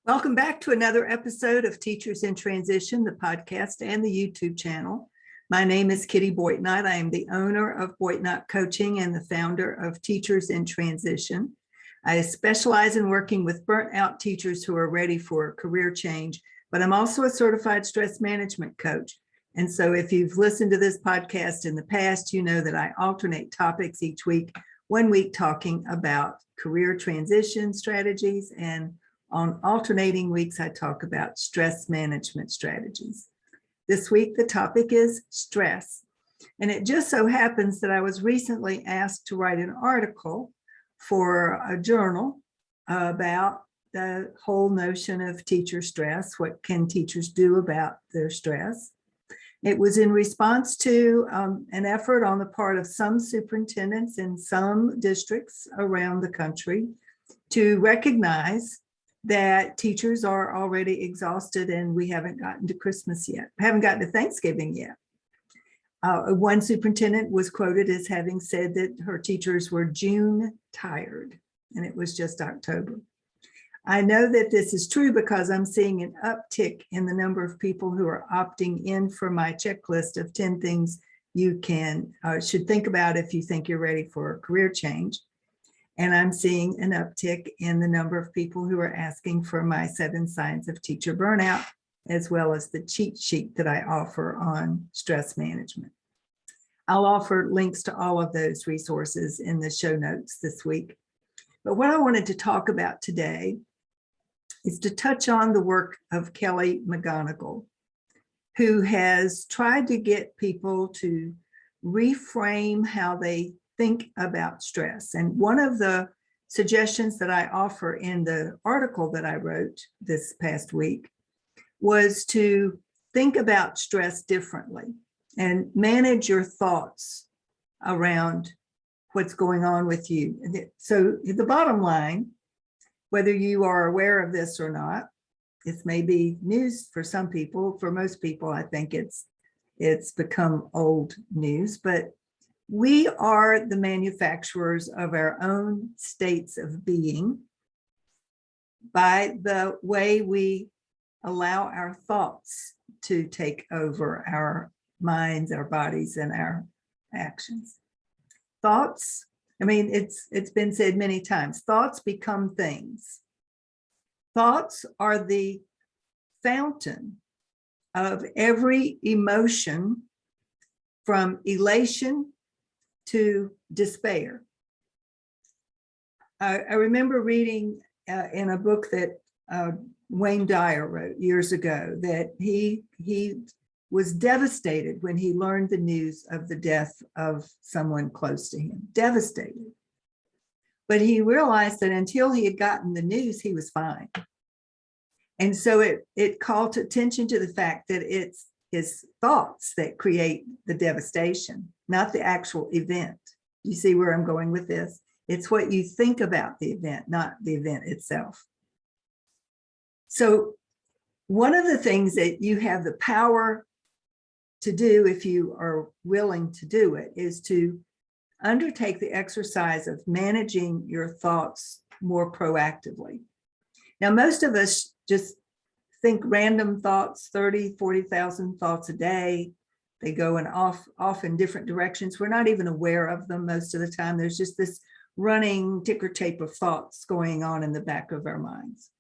Welcome back to another episode of Teachers in Transition, the podcast and the YouTube channel. My name is Kitty Boitnott. I am the owner of Boitnott Coaching and the founder of Teachers in Transition. I specialize in working with burnt-out teachers who are ready for career change, but I'm also a certified stress management coach. And so if you've listened to this podcast in the past, you know that I alternate topics each week, 1 week talking about career transition strategies, and on alternating weeks, I talk about stress management strategies. This week, the topic is stress. And it just so happens that I was recently asked to write an article for a journal about the whole notion of teacher stress. What can teachers do about their stress? It was in response to an effort on the part of some superintendents in some districts around the country to recognize that teachers are already exhausted and we haven't gotten to Christmas yet, haven't gotten to Thanksgiving yet. One superintendent was quoted as having said that her teachers were June tired, and it was just October. I know that this is true because I'm seeing an uptick in the number of people who are opting in for my checklist of 10 things you should think about if you think you're ready for a career change. And I'm seeing an uptick in the number of people who are asking for my 7 signs of teacher burnout, as well as the cheat sheet that I offer on stress management. I'll offer links to all of those resources in the show notes this week. But what I wanted to talk about today is to touch on the work of Kelly McGonagall, who has tried to get people to reframe how they think about stress. And one of the suggestions that I offer in the article that I wrote this past week was to think about stress differently and manage your thoughts around what's going on with you. So the bottom line, whether you are aware of this or not, this may be news for some people. For most people, I think it's become old news, but we are the manufacturers of our own states of being by the way we allow our thoughts to take over our minds, our bodies, and our actions. Thoughts, it's been said many times, thoughts become things. Thoughts are the fountain of every emotion, from elation to despair. I remember reading in a book that Wayne Dyer wrote years ago that he was devastated when he learned the news of the death of someone close to him, devastated. But he realized that until he had gotten the news, he was fine. And so it called attention to the fact that it's his thoughts that create the devastation, not the actual event. You see where I'm going with this? It's what you think about the event, not the event itself. So one of the things that you have the power to do, if you are willing to do it, is to undertake the exercise of managing your thoughts more proactively. Now, most of us just think random thoughts, 30, 40,000 thoughts a day. They go off in different directions. We're not even aware of them most of the time. There's just this running ticker tape of thoughts going on in the back of our minds.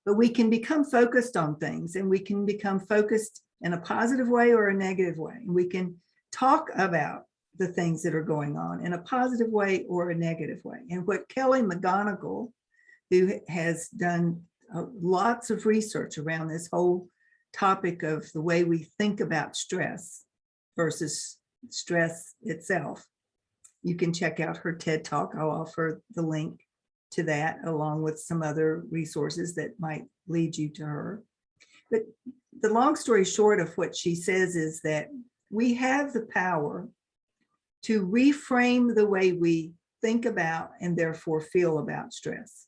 But we can become focused on things, and we can become focused in a positive way or a negative way. And we can talk about the things that are going on in a positive way or a negative way. And what Kelly McGonagall, who has done lots of research around this whole topic of the way we think about stress versus stress itself. You can check out her TED Talk. I'll offer the link to that along with some other resources that might lead you to her. But the long story short of what she says is that we have the power to reframe the way we think about and therefore feel about stress.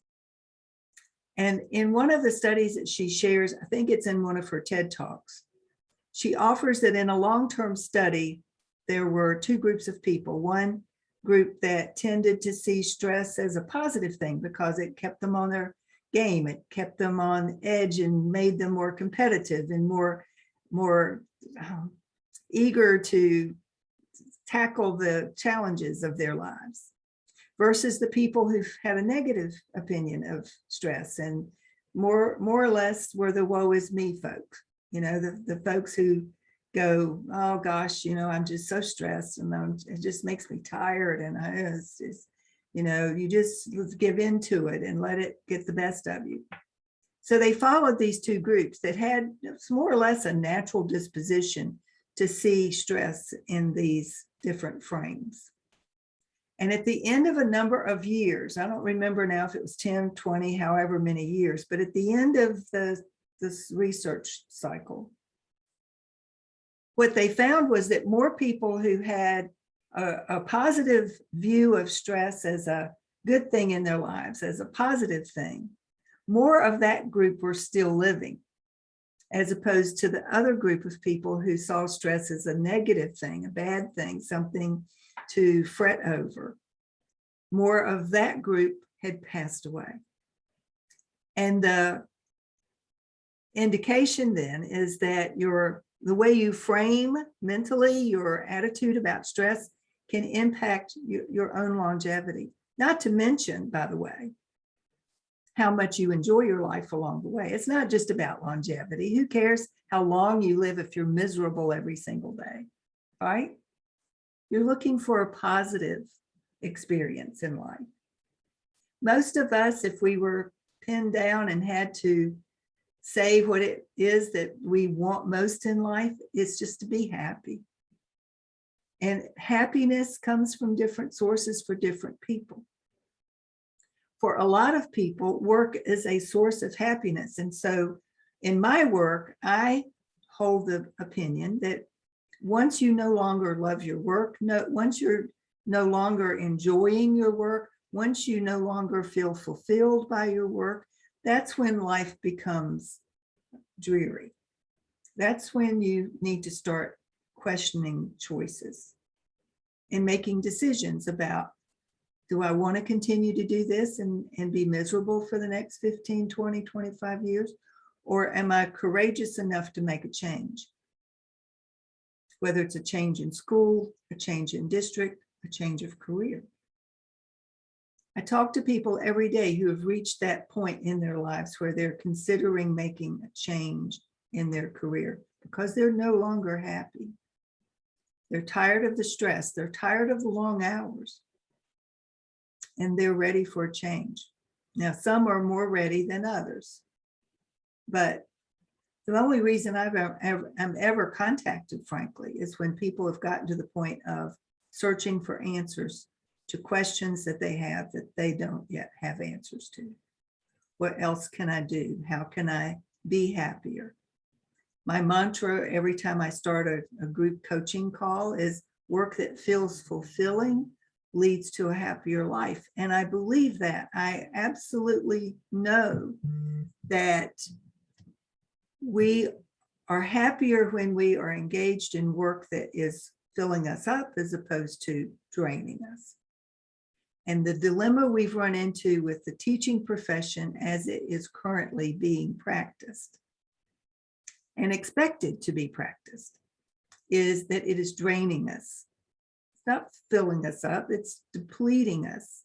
And in one of the studies that she shares, I think it's in one of her TED Talks, she offers that in a long-term study, there were 2 groups of people. One group that tended to see stress as a positive thing because it kept them on their game. It kept them on edge and made them more competitive and more eager to tackle the challenges of their lives, versus the people who had a negative opinion of stress and more or less were the woe is me folks. The folks who go, oh gosh, I'm just so stressed and it just makes me tired, and it's just, you just give into it and let it get the best of you. So they followed these two groups that had more or less a natural disposition to see stress in these different frames. And at the end of a number of years, I don't remember now if it was 10, 20, however many years, but at the end of this research cycle, what they found was that more people who had a positive view of stress as a good thing in their lives, as a positive thing, more of that group were still living, as opposed to the other group of people who saw stress as a negative thing, a bad thing, something to fret over. More of that group had passed away. And the indication then is that the way you frame mentally your attitude about stress can impact your own longevity. Not to mention, by the way, how much you enjoy your life along the way. It's not just about longevity. Who cares how long you live if you're miserable every single day, right? You're looking for a positive experience in life. Most of us, if we were pinned down and had to say what it is that we want most in life, it's just to be happy. And happiness comes from different sources for different people. For a lot of people, work is a source of happiness. And so in my work, I hold the opinion that once you no longer love your work, once you're no longer enjoying your work, once you no longer feel fulfilled by your work, that's when life becomes dreary. That's when you need to start questioning choices and making decisions about, do I want to continue to do this and be miserable for the next 15, 20, 25 years? Or am I courageous enough to make a change? Whether it's a change in school, a change in district, a change of career. I talk to people every day who have reached that point in their lives where they're considering making a change in their career because they're no longer happy. They're tired of the stress. They're tired of the long hours. And they're ready for a change. Now, some are more ready than others. But the only reason I'm ever contacted, frankly, is when people have gotten to the point of searching for answers to questions that they have that they don't yet have answers to. What else can I do? How can I be happier? My mantra every time I start a group coaching call is work that feels fulfilling leads to a happier life. And I believe that. I absolutely know that we are happier when we are engaged in work that is filling us up as opposed to draining us. And the dilemma we've run into with the teaching profession as it is currently being practiced and expected to be practiced is that it is draining us. It's not filling us up, it's depleting us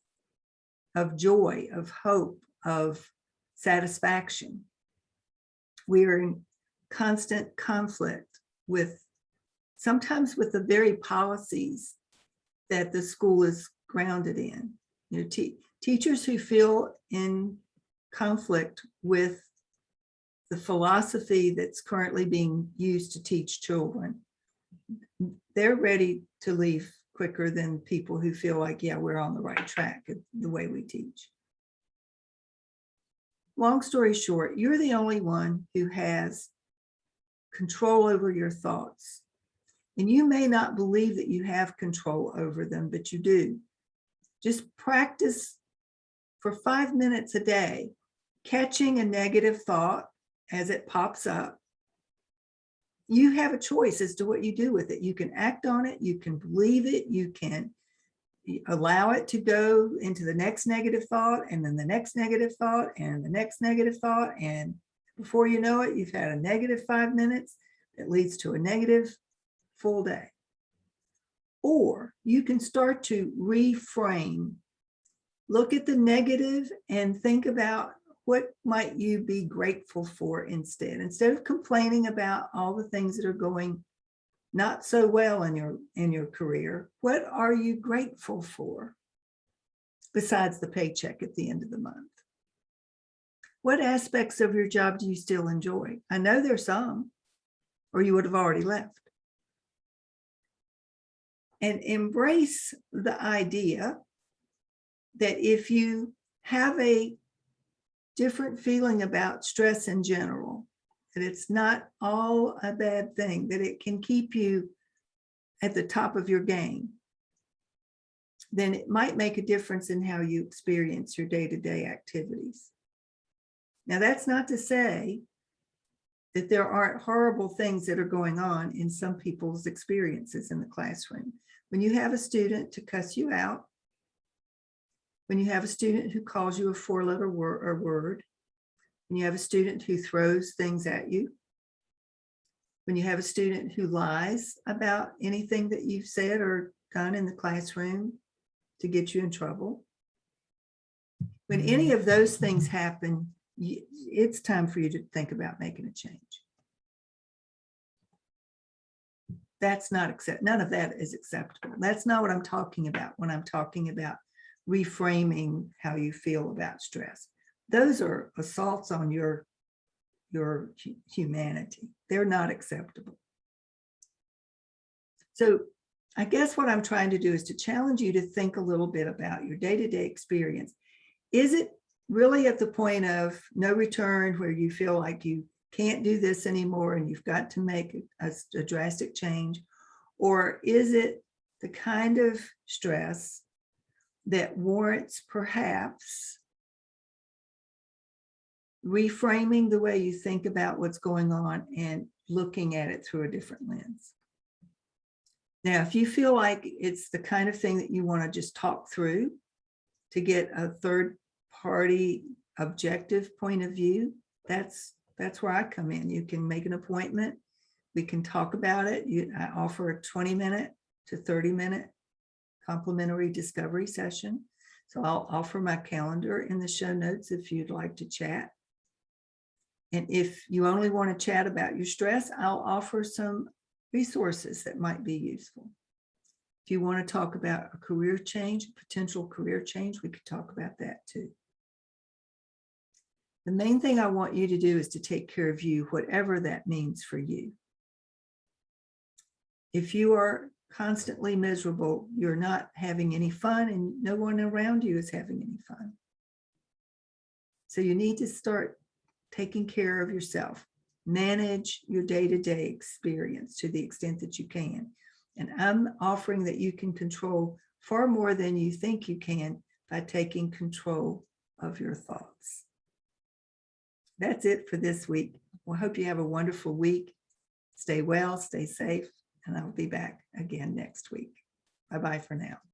of joy, of hope, of satisfaction. We are in constant conflict sometimes with the very policies that the school is grounded in. Teachers who feel in conflict with the philosophy that's currently being used to teach children, they're ready to leave quicker than people who feel like, yeah, we're on the right track the way we teach. Long story short, you're the only one who has control over your thoughts. And you may not believe that you have control over them, but you do. Just practice for 5 minutes a day, catching a negative thought as it pops up. You have a choice as to what you do with it. You can act on it, you can believe it, you can allow it to go into the next negative thought, and then the next negative thought, and the next negative thought. And before you know it, you've had a negative 5 minutes that leads to a negative full day. Or you can start to reframe. Look at the negative and think about what might you be grateful for instead. Instead of complaining about all the things that are going not so well in your career, what are you grateful for besides the paycheck at the end of the month? What aspects of your job do you still enjoy? I know there's some, or you would have already left. And embrace the idea that if you have a different feeling about stress in general, that it's not all a bad thing, that it can keep you at the top of your game, then it might make a difference in how you experience your day-to-day activities. Now, that's not to say that there aren't horrible things that are going on in some people's experiences in the classroom. When you have a student to cuss you out, when you have a student who calls you a four-letter word, when you have a student who throws things at you, when you have a student who lies about anything that you've said or done in the classroom to get you in trouble, when any of those things happen, it's time for you to think about making a change. That's not none of that is acceptable. That's not what I'm talking about when I'm talking about reframing how you feel about stress. Those are assaults on your humanity. They're not acceptable. So I guess what I'm trying to do is to challenge you to think a little bit about your day-to-day experience. Is it really at the point of no return where you feel like you can't do this anymore and you've got to make a drastic change? Or is it the kind of stress that warrants perhaps reframing the way you think about what's going on and looking at it through a different lens? Now, if you feel like it's the kind of thing that you want to just talk through to get a third party objective point of view, that's where I come in. You can make an appointment. We can talk about it. I offer a 20-minute to 30-minute complimentary discovery session. So I'll offer my calendar in the show notes if you'd like to chat. And if you only want to chat about your stress, I'll offer some resources that might be useful. If you want to talk about a career change, a potential career change, we could talk about that too. The main thing I want you to do is to take care of you, whatever that means for you. If you are constantly miserable, you're not having any fun and no one around you is having any fun. So you need to start taking care of yourself. Manage your day-to-day experience to the extent that you can. And I'm offering that you can control far more than you think you can by taking control of your thoughts. That's it for this week. Well, I hope you have a wonderful week. Stay well, stay safe, and I'll be back again next week. Bye-bye for now.